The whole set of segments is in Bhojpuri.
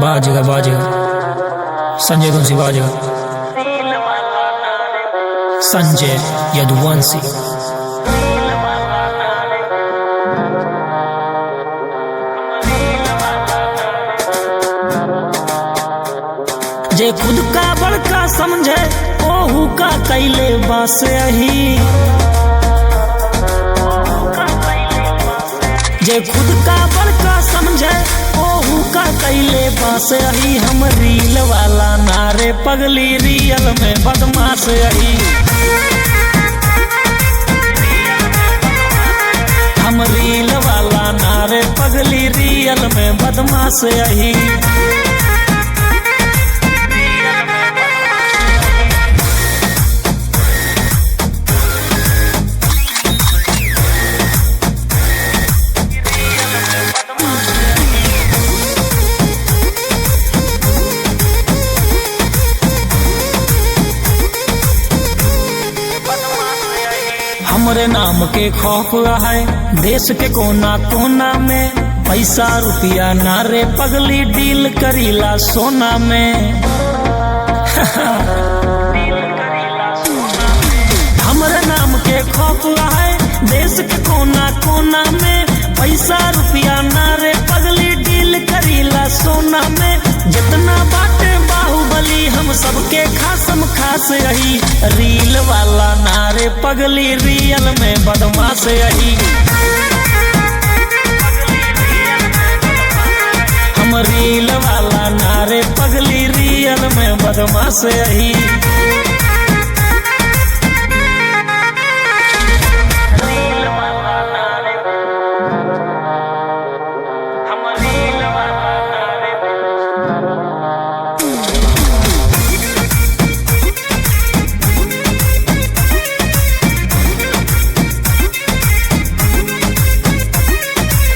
बाजेगा बाजेगा संजय तुमसे बाजेगा संजय यदुवंशी। जे खुद का बड़का समझे ओहू का कैले बास अही। जे खुद का बड़का समझे ओहू का कैले बास अही। हम रील वाला नारे पगली रियल में बदमाश अही। हम रील वाला नारे पगली रियल में बदमाश अही। हमरे नाम के खौफ है देश के कोना कोना में। पैसा रुपया नारे पगली डील करीला सोना में। हमरे नाम के खौफ है देश के कोना कोना में। पैसा रुपया नारे पगली डील करीला सोना में। जितना बाटे बाहुबली हम सबके खासम खास रही। रील वाला नारे पगली रियल में बदमाश रही। हम रील वाला नारे पगली रियल में बदमाश रही।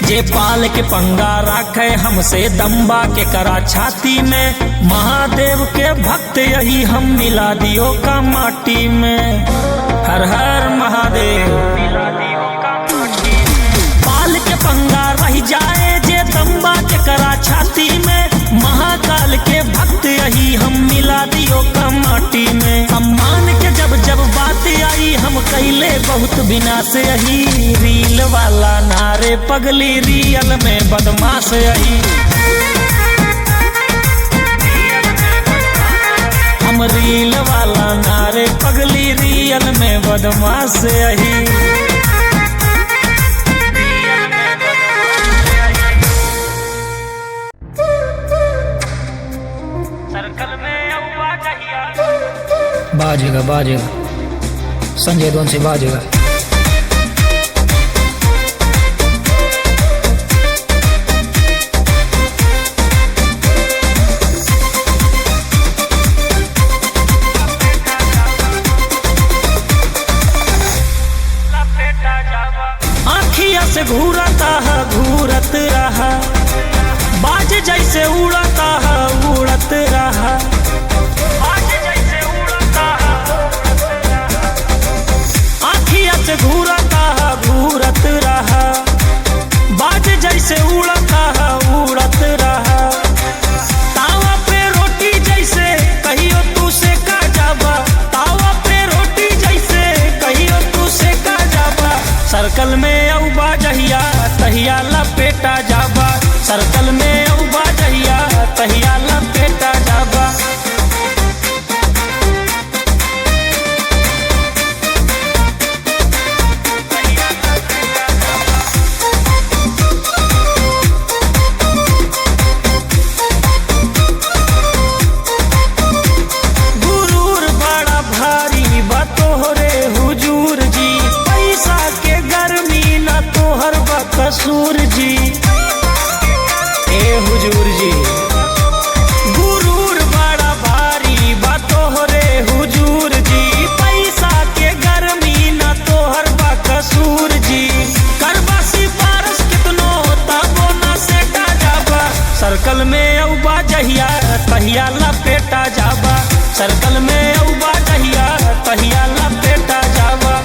जे पाल के पंगा राखे हमसे दम्बा के करा छाती में। महादेव के भक्त यही हम मिला दियो का माटी में। हर हर महादेव। पाल के पंगा रह जाए जे दम्बा के करा छाती में। महाकाल के भक्त यही हम मिला दियो का माटी में। सम्मान के जब जब बात आई हम कैले बहुत विनाश यही। रील वाला नारे पगली रियल में बदमाश यही। हम रील वाला नारे पगली रियल में बदमाश यही। बाजेगा बाजेगा संजय तुमसे बाजेगा। आँखिया से घूरता है घूरत रहा। बाज जैसे उड़ता है उड़त रहा। से घूरता है घूरत रहा। बाज जैसे उड़ता है उड़त रहा। तावा पे रोटी जैसे कहियो तू से का जाबा। तावा पे रोटी जैसे कहियो तू से का जाबा। सर्कल में औबा जहिया तहिया लपेटा जाबा। सर्कल में औबा जहिया तहिया लपेटा जाबा। कसूर जी ए हुजूर जी। गुरूर बड़ा भारी बा तोहरे हुजूर जी। पैसा के गर्मी न तोहर बा कसूर जी। करबा सिफारिश कितनो तबो न सेटा जाबा। सर्कल में औबा जहिया तहिया लपेटा जाबा। सर्कल में औबा जहिया तहिया लपेटा जाबा।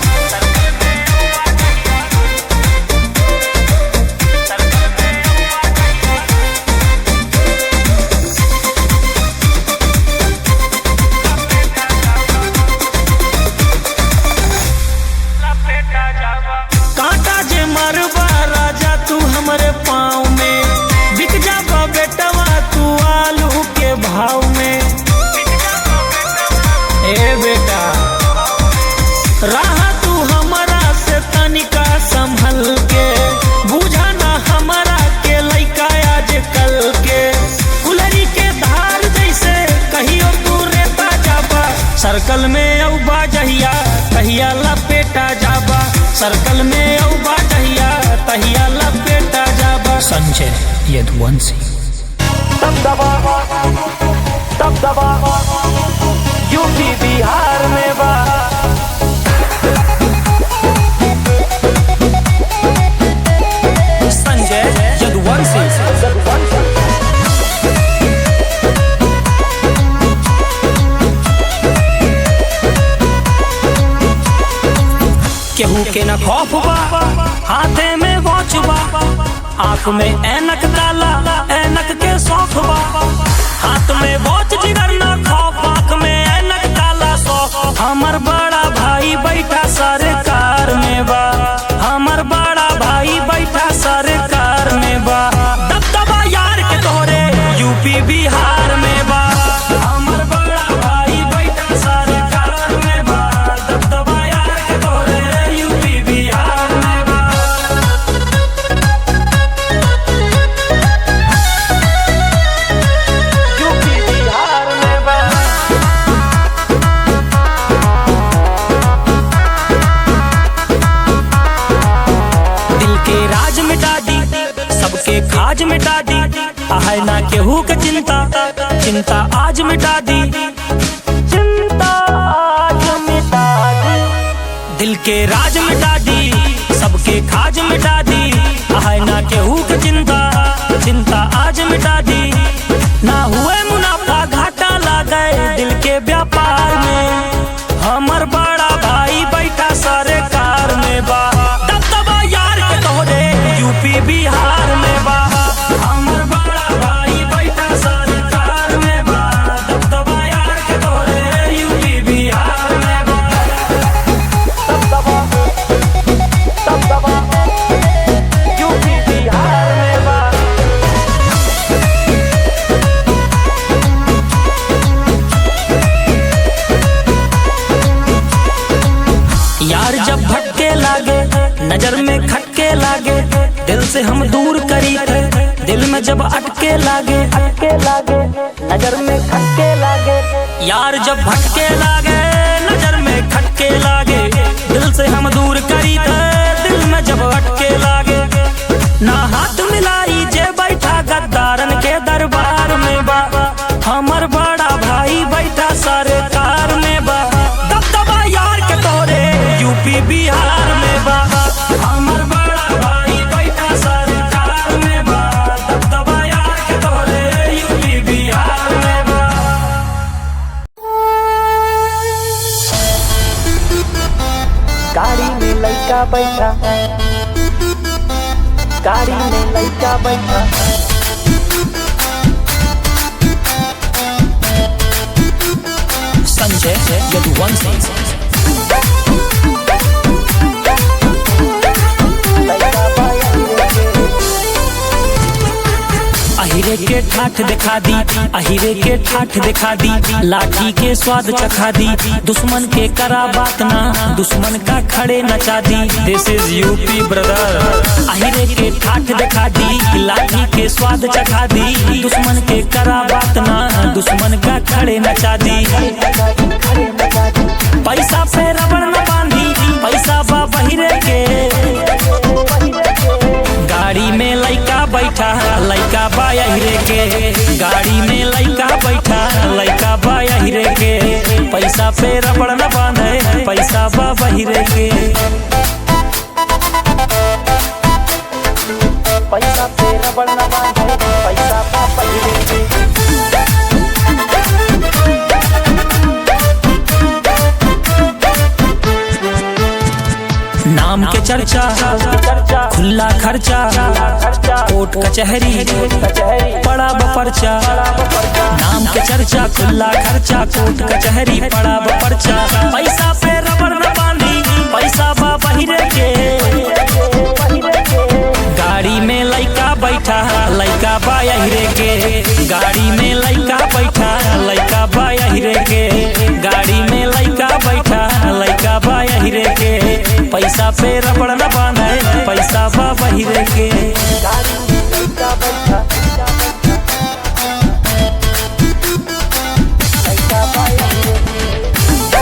सर्कल में औबा जहिया तहिया लपेटा जाबा, सर्कल में औबा जहिया तहिया लपेटा जाबा। संजय यदुवंशी। दबदबा यूपी बिहार में बा, संजय यदुवंशी। केहू के न खौफ बा, हाथे में वॉच बा, आँख में ऐनक काला, ऐनक के शौक बा। हाथ में वॉच जिगर न खौफ, आँख में ऐनक काला शौक। हमर बड़ा भाई बैठा सरकार में बा, हमर बड़ा भाई बैठा सरकार में बा। दबदबा यार के तोरे यूपी बिहार में बा, हमर बड़ा भाई बैठा सरकार में बा। दबदबा यार के तोरे यूपी बिहार में बा। यूपी बिहार में बा। दिल के राज मिटा दी, सबके खाज मिटा दी, आहे ना केहू के चिंता, चिंता आज मिटा दी, चिंता आज मिटा दी। दिल के राज मिटा दी, सबके खाज मिटा दी, आहे ना केहू के चिंता, चिंता आज मिटा दी। ना हुए मुनाफा घाटा लागे दिल के व्यापार में, हमर बड़ा भाई बैठा सरकार में बा। दबदबा यार के तोरे यूपी बिहार में बा, हमर बड़ा भाई बैठा सरकार में बा। दबदबा यार के तोरे यूपी बिहार में बा। दबदबा यूपी बिहार में बा। यार जब भटके लागे, नजर में खटके लागे, दिल से हम दूर करी थे, दिल में जब अटके लागे, अटके लागे, नजर में खटके लागे। यार जब भटके लागे, नजर में खटके लागे, दिल से हम दूर करी थे, दिल में जब अटके लागे। ना हाथ मिलाई जे बैठा गद्दारन के दरबार में बा, हमर बड़ा भाई बैठा सरकार में बा। दबदबा यार के तोरे यूपी बिहार में बा, हमर बड़ा भाई बैठा सरकार में बा। दबदबा यार के तोरे यूपी बिहार में बा। गाड़ी में लइका बैठा, गाड़ी में लइका बैठा, संजय यदुवंशी। लइका बाया रे। अहिरे के ठाठ दिखा दी, अहिरे के ठाठ दिखा दी, लाठी के स्वाद चखा दी, दुश्मन के करा बात ना, दुश्मन का खड़े नचा दी। दिस इज यूपी ब्रदर। अहिरे के ठाठ दिखा दी, लाठी के स्वाद चखा दी, दुश्मन के करा बात ना, दुश्मन का खड़े नचा दी। पैसा पे रबड़ न बांधी, पैसा बा बहिरे के, गाड़ी में लइका बैठा, लइका बा अहिरे के, गाड़ी में लइका बैठा, लइका बा अहिरे के। पैसा पे रबड़ न बांधे, पैसा बा बहिरे के। पैसा पे रबड़ न बांधे, पैसा बा बहिरे के। नाम के चर्चा, खुला खर्चा, कोर्ट कचहरी, पड़ा बपर्चा। नाम के चर्चा, खुला खर्चा, कोर्ट कचहरी, पड़ा बपर्चा। पैसा पे रबड़ न बांधी, पैसा बा बहिरे के, गाड़ी में लइका बैठा, लइका बा अहिरे के, गाड़ी में लइका बैठा, लइका बा अहिरे के, गाड़ी में लइका बैठा, लइका बा अहिरे के। पैसा पे रबड़ न बांधे, पैसा बा बहिरे के। गाड़ी में लइका बैठा, लइका बाया रे।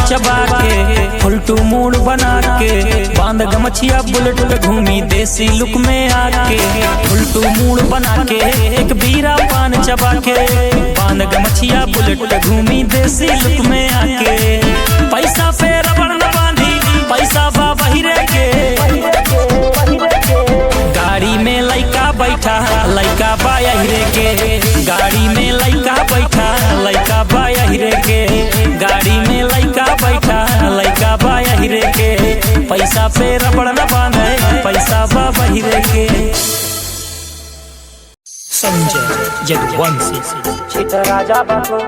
चबा के फुलटू मूड बना के बांध गमछिया बुलेट पे घूमी देसी लुक में आके फुलटू मूड बना के एक बीरा पान चबा के बांध गमछिया बुलेट पे घूमी देसी लुक में आके पैसा पे रबड़ न बांधी पैसा बा बहिरे के गाड़ी में लइका बैठा लइका बा यहिरे के गाड़ी में लइका बैठा लइका बा यहिरे के गाड़ी में लइका बैठा लइका बा यहिरे के पैसा पे रबड़ न बांधे पैसा बा बहिरे के। संजय यदुवंशी चित राजा बनो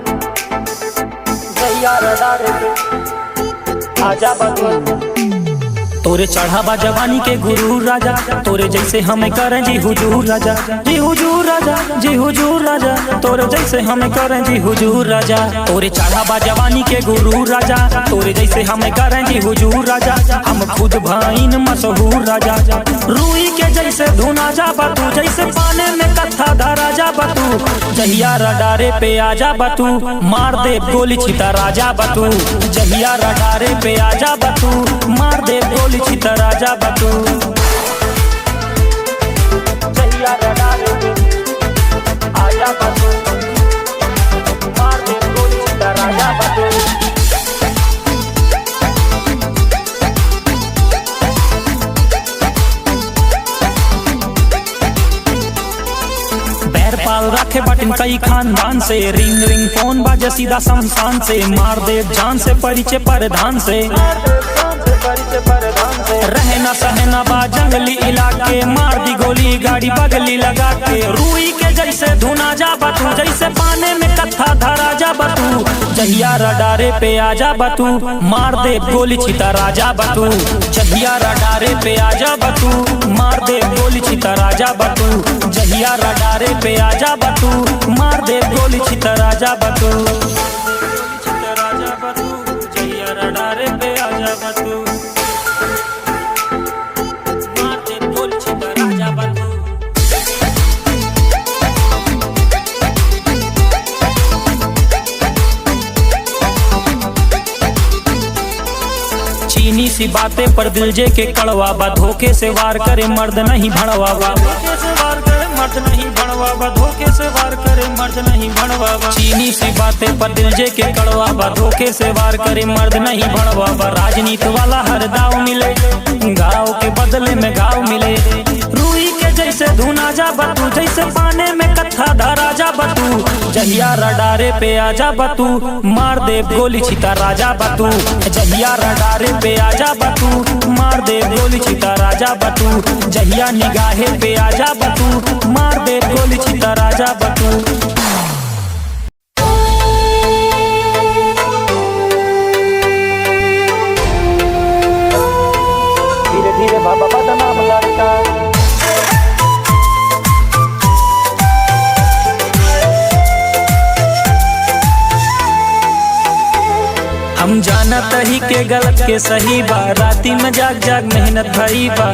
जैया रडारे के आजा बनो तोरे चढ़ावा जवानी के गुरु राजा तोरे जैसे हमें करें जी हुजूर राजा जी हुजूर राजा जी हुजूर राजा तोरे जैसे हमें करें जी हुजूर राजा तोरे चढ़ावा जवानी के गुरु राजा तोरे जैसे हमें करें जी हुजूर राजा हम खुद भाईन मशहूर राजा रूई के जैसे धुना जा बतू जैसे पाने में कत्था धारा जा बतू जहिया रडारे पे आजा बतू मार दे गोली छिता राजा बतू जहिया रडारे पे आजा बतू मार दे गोली छिता राजा बतू जैया रडारे के आजा बनो मार दे गोली चिता राजा बनो पैर पाल रखे बटन कई खानदान से रिंग रिंग फोन बाजे सीधा शमशान से मार दे जान से परिचय परधान से रहना सहना बा जंगली इलाके मार दी गोली गाड़ी बगली लगा के रूई के जैसे धुना जा बतू जैसे पाने में कत्था धारा जा बतू जहिया रडारे पे आजा बतू मार दे गोली छिता राजा बतू जहिया रडारे पे आजा बतू मार दे गोली छिता राजा बतू जहिया रडारे पे आजा बतू मार दे गोली छिता राजा बतू जहिया रडारे पे आजा बतू चीनी सी बातें पर दिल जे के कड़वा बा धोखे से वार करे मर्द नहीं भड़वा बा धोखे से वार करे मर्द नहीं भड़वा बा धोखे से वार करे मर्द नहीं भड़वा बा चीनी सी बातें पर दिल जे के कड़वा बा धोखे से वार करे मर्द नहीं भड़वा बा राजनीति वाला हर दाव मिले गाँव के बदले में गाँव मिले रूई के जैसे धुना जा बतू जैसे पाने में कत्था धारा जा बतू जहिया रडारे पे आजा बतू मार दे गोली छिता राजा बतू जहिया रडारे पे आजा बतू मार दे गोली छिता राजा बतू जहिया निगाहे पे आजा बतू मार दे गोली छिता राजा बतू। धीरे धीरे बाबा बदनाम लड़का हम जाना तही के गलत के सही बा राती में जाग जाग मेहनत भरी बा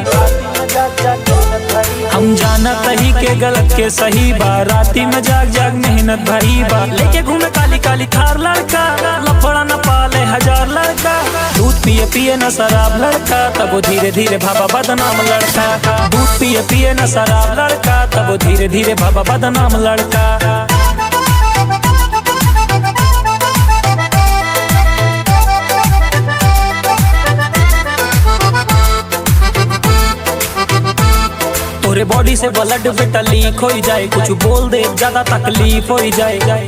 हम जाना तही के गलत के सही बा राती में जाग जाग मेहनत भरी बा लेके घूमे काली काली थार लड़का लफड़ा न पाले हजार लड़का दूध पिए पिए न शराब लड़का तब वो धीरे धीरे भाबा बदनाम लड़का दूध पिए पिए न शराब लड़का तब वो धीरे धीरे भाबा बदनाम लड़का। तोरे बॉडी से ब्लड बेटा लीक हो जाए कुछ बोल दे ज्यादा तकलीफ हो जाए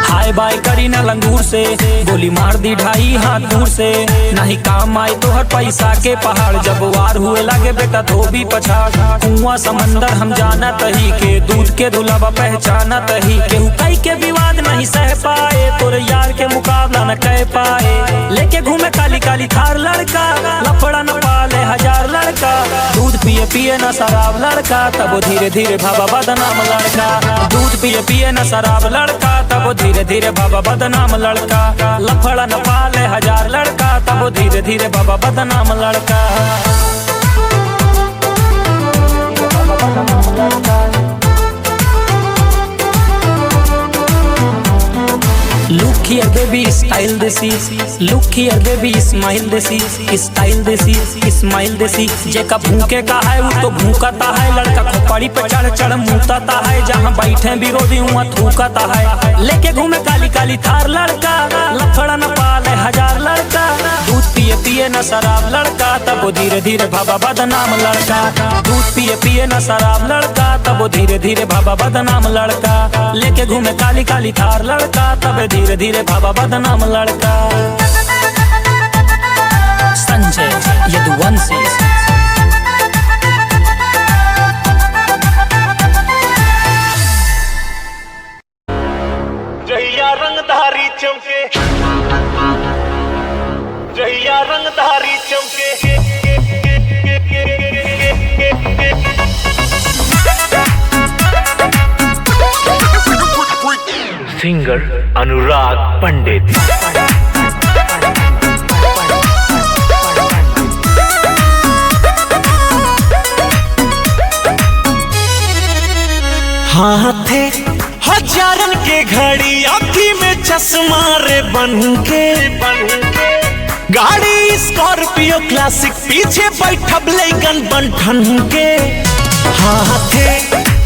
हाय बाय करी ना लंगूर से गोली मार दी ढाई हाथ दूर से नहीं काम आए तो हर पैसा के पहाड़ जब वार हुए लगे बेटा धोबी पछाड़ कुआं समंदर हम जाना तही के दूध के धुलावा पहचाना तही केहू कई के विवाद नहीं सह पाए तोरे यार के मुकाबला न कह पाए लेके घूमे काली काली थार लड़का लफड़ा न पाले हजार लड़का दूध पिए पिए न शराब लड़का तब वो धीरे धीरे भाबा बदनाम लड़का दूध पिए पिए न शराब लड़का तब वो धीरे धीरे बाबा बदनाम लड़का लफड़ा न पाले हजार लड़का तब वो धीरे धीरे बाबा बदनाम लड़का। लुखिया दे बेबी स्टाइल देसी, लुक हियर बेबी स्माइल देसी, स्टाइल देसी स्माइल देसी। जेका भूखे का है वो तो भूखता है, लड़का खोपड़ी पे चढ़ चढ़ मुँहता है, जहाँ बैठे विरोधी वहाँ थूकता है। लेके घूमे काली काली थार लड़का, लफड़ा न पाले हजार लड़का। दूध पिए पिए न शराब लड़का, तब वो धीरे धीरे भाबा बदनाम लड़का। दूध पिए पिए न शराब लड़का, तब वो धीरे धीरे भाबा बदनाम लड़का। लेके घूमे काली काली थार लड़का, तब धीरे धीरे भाबा बदनाम लड़का। संजय यदुवंशी। जहिया रंगधारी चमके, जहिया रंगधारी चमके। सिंगर अनुराग पंडित। हाथे हजारन के घड़ी, आँखी में चश्मा रे बन के। गाड़ी स्कॉर्पियो क्लासिक, पीछे बैठब लेगन बन ठन के। हाथे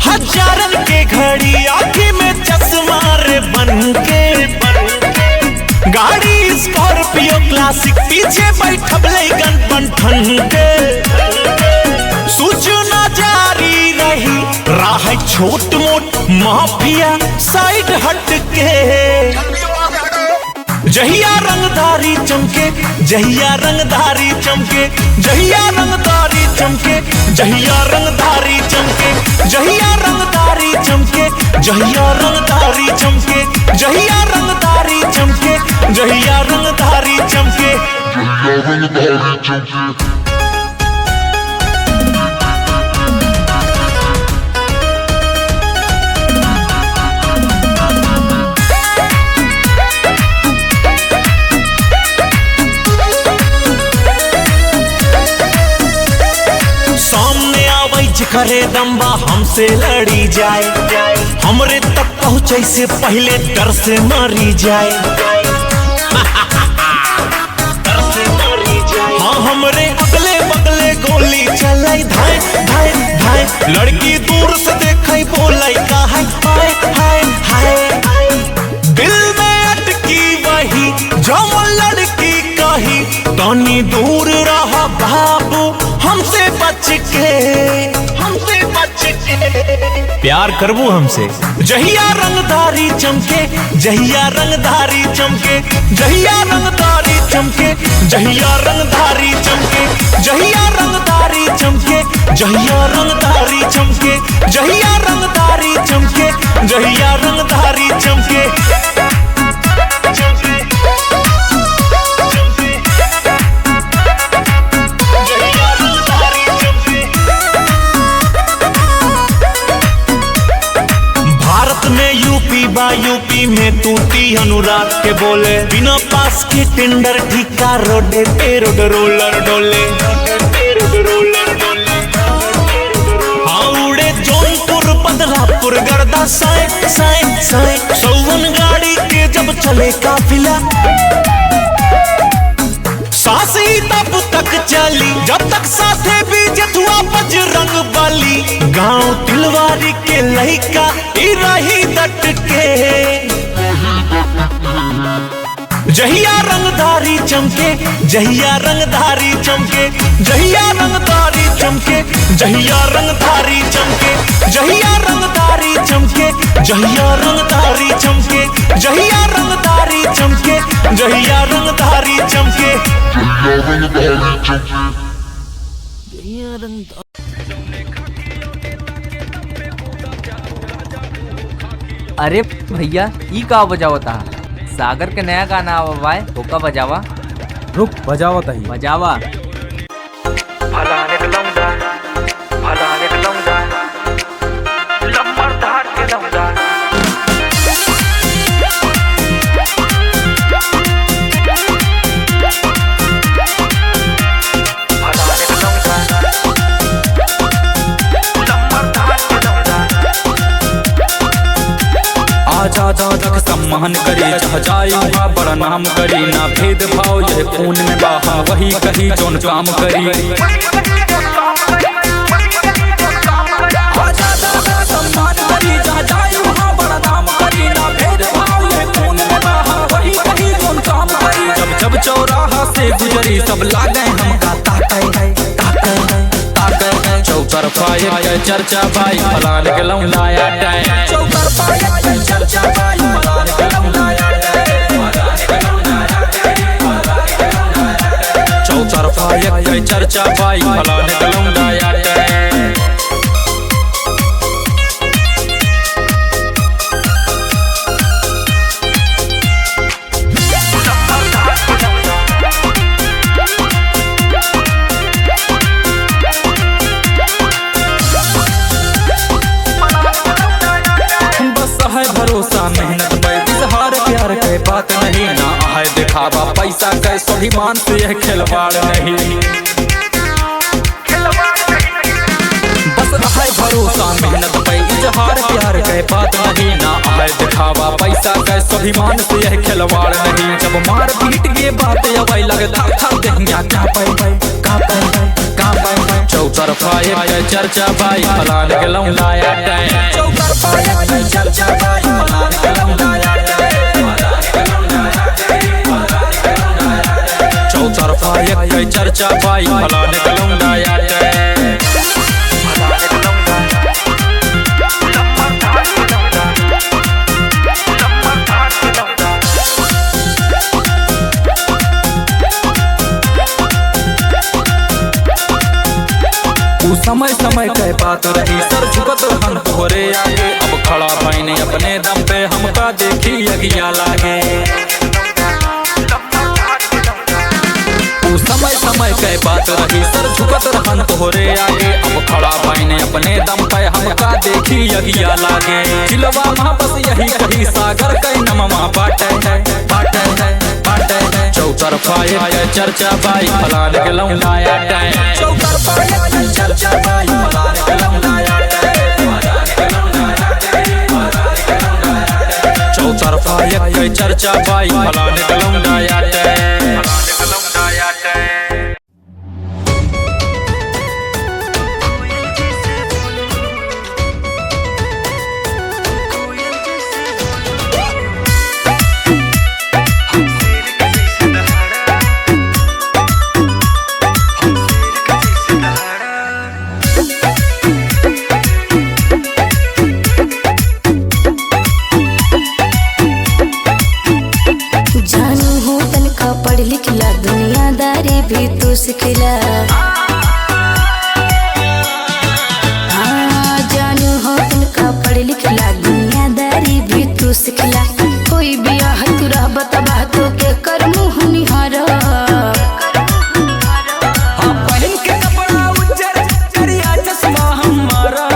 हजारन के घड़ी, आँखी में चश्मा रे बन के। गाड़ी स्कॉर्पियो क्लासिक, पीछे बैठब लेगन बन ठन के। सूचना जारी रही, राह छोट मोट माफिया साइड हट के। जहिया रंगधारी चमके, जहिया रंगधारी चमके, जहिया रंगधारी चमके, जहिया रंगधारी चमके, जहिया रंगधारी चमके, जहिया रंगधारी चमके, जहिया रंगधारी चमके, जहिया रंगधारी चमके, जहिया रंगधारी चमके। करे दम्बा हमसे लड़ी जाए, हमरे तक पहुँचे से पहले डर से मारी जाए। हाँ हमरे अगले बगले गोली चलाई, धाए धाए धाए। लड़की दूर से देखे बोलाई का है हाय हाय हाय। दिल में अटकी वही जो लड़की कही, तनी दूर रहा बाबू हमसे बच के, हमसे बच के। प्यार करबू हमसे। जहिया रंगधारी चमके, जहिया रंगधारी चमके, जहिया रंगधारी चमके, जहिया रंगधारी चमके, जहिया रंगधारी चमके, जहिया रंगधारी चमके, जहिया रंगधारी चमके, जहिया रंगधारी चमके। यूपी में तूती अनुराग के बोले, बिना पास के टेंडर ठिका रोडे पे रोड रोलर डोले। हाँ उड़े जौनपुर बदलापुर गर्दा साए साए साए। 54 गाड़ी के जब चले काफिला, सासी तब तक चली जब तक साथे भी जथुआ बजरंग बली। गांव तिलवारी के लइका रही डट के। जहिया रंगधारी चमके, जहिया रंगधारी चमके, जहिया रंगधारी चमके, जहिया रंगधारी चमके, जहिया रंगधारी चमके, जहिया रंगधारी चमके, जहिया रंगधारी चमके, जहिया रंगधारी चमके, जहिया रंगधारी चमके, जहिया रंगधारी। अरे भैया ई का बजावता? सागर के नया गाना आवा है, तो का बजावा? रुक बजावत ही बजावा। आजा दादा के सम्मान करी, जहाँ जाई वहाँ बड़ा नाम करी। ना भेद भाव ये खून में बा, हम वही कही जोन काम करी। सम्मान करी, जहाँ जाई वहाँ बड़ा नाम करी। ना भेद भाव ये खून में बा, हम वही कही जोन काम करी। जब जब चौराहा से गुजरी सब लागे हमका ताके चौतरफा एक चर्चा भाई फलान के लौंडाया टाइम। चौतरफा एक चर्चा भाई फलान के लौंडाया टाइम। चौतरफा एक चर्चा भाई फलान के लौंडाया टाइम। भरोसा मेहनत में इजहार प्यार के बात नहीं। ना है दिखावा पैसा के स्वाभिमान से यह खिलवाड़ नहीं। बस है भरोसा मेहनत में इजहार प्यार के बात नहीं। ना है दिखावा पैसा के स्वाभिमान से यह खिलवाड़ नहीं। जब मार पीट के बात अवै लगता था देहिया क्या पाई चौतरफा एक चर्चा भाई फलान के लौंडाया टाइम। चौतरफा एक चर्चा भाई फलान के लौंडाया टाइम। चौतरफा एक चर्चा भाई फलान के लौंडाया टाइम। समय समय के बात रही सर झुकत हम तोहरे आगे। अब खड़ा भाईने अपने दम पे हमका देखी अगिया लागे। समय समय के बात रही सर झुकत हम तोहरे आगे। अब खड़ा भाईने अपने दम पे हमका देखी अगिया लागे। चिलवा माँ बस यही कही सागर के नममा बाटे चौतरफा एक चर्चा भाई फलान के लौंडाया टाइम। चौतरफा एक चर्चा भाई फलान के लौंडाया टाइम। चौतरफा एक चर्चा भाई फलान के लौंडाया टाइम। भी तू सिखला। हाँ जानू हो तुमका पढ़ लिखला दुनियादारी भी तू सिखला। कोई बियाह तू रह बतबा तो के कर मुँह निहारा। पहन के कपड़ा उज्जर करिया चश्मा हमारा।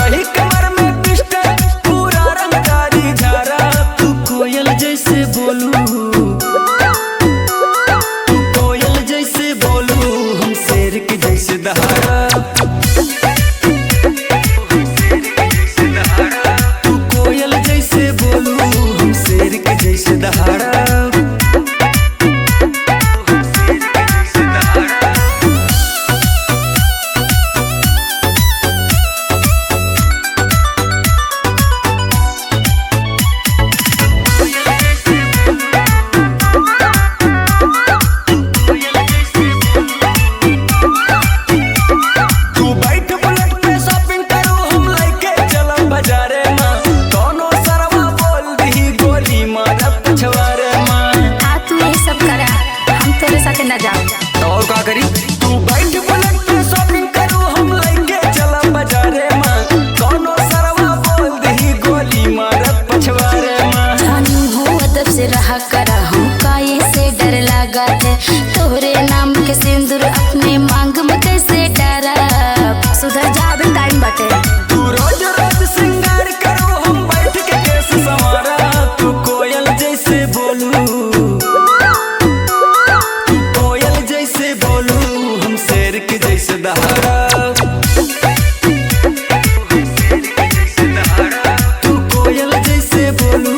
रही कमर में पिस्टल पूरा रंगदारी झारा। तू कोयल जैसे बोलू दहाड़ा। तू कोयल जैसे बोलू हम शेर के जैसे दहाड़ा। न जाओ और का करी तू बैठ बुलेट पे शॉपिंग करू हम लेके चला बाजारे में। कोनो सरवा बोल दही गोली मारत पछवारे में। जानू हो अदब से रहा करा हम काये से डर लगा थे। तोहरे नाम के सिंदूर अपने मांग में कैसे डरा। सुधर जा अभी टाइम बटे। तू रोज रोज श्रृंगार करू हम बैठ के केस संवारा। तू कोयल जैसे बोलू दहाड़ा। तू कोयल जैसे बोलू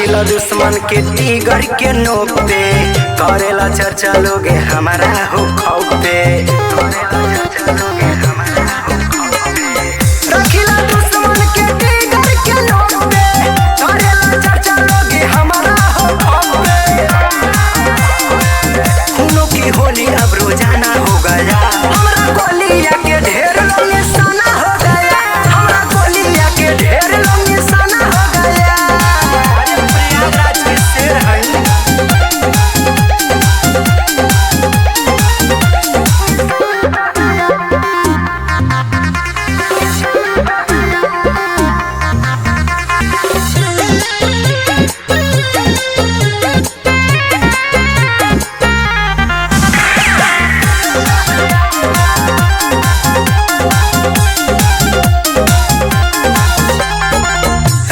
रखिला दुश्मन के टीगर के नोक पे, करेला चर्चा लोगे हमारा हो खौफ पे। रखिला दुश्मन के टीगर के नोक पे, करेला चर्चा लोगे हमारा हो खौफ पे। खूनों की होली अब रोजाना हो गया, हमरा गोलिया के ढेर लोग निशाना हो गया, हमरा गोलिया के ढेर लोग निशाना हो गया। अरे प्रयागराज के शेर है।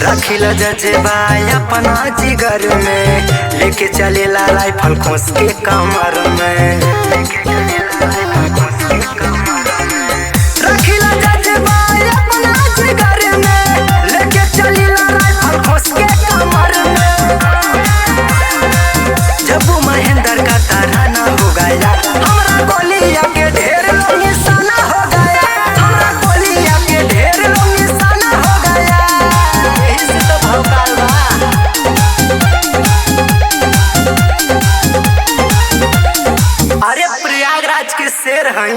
रखिला जजेबा अपना जिगर में, लेके चलेला राइफल खोस के कमर में। रखिला जजेबा अपना जिगर में, लेके चलेला राइफल खोस के कमर में। जब महेंद्र का तराना हो गया, हमरा गोलिया के ढेर लोग निशाना हो गया, हमरा गोलिया के ढेर लोग निशाना हो गया। यही से तो भौकाल बा। अरे प्रयागराज के शेर हैं।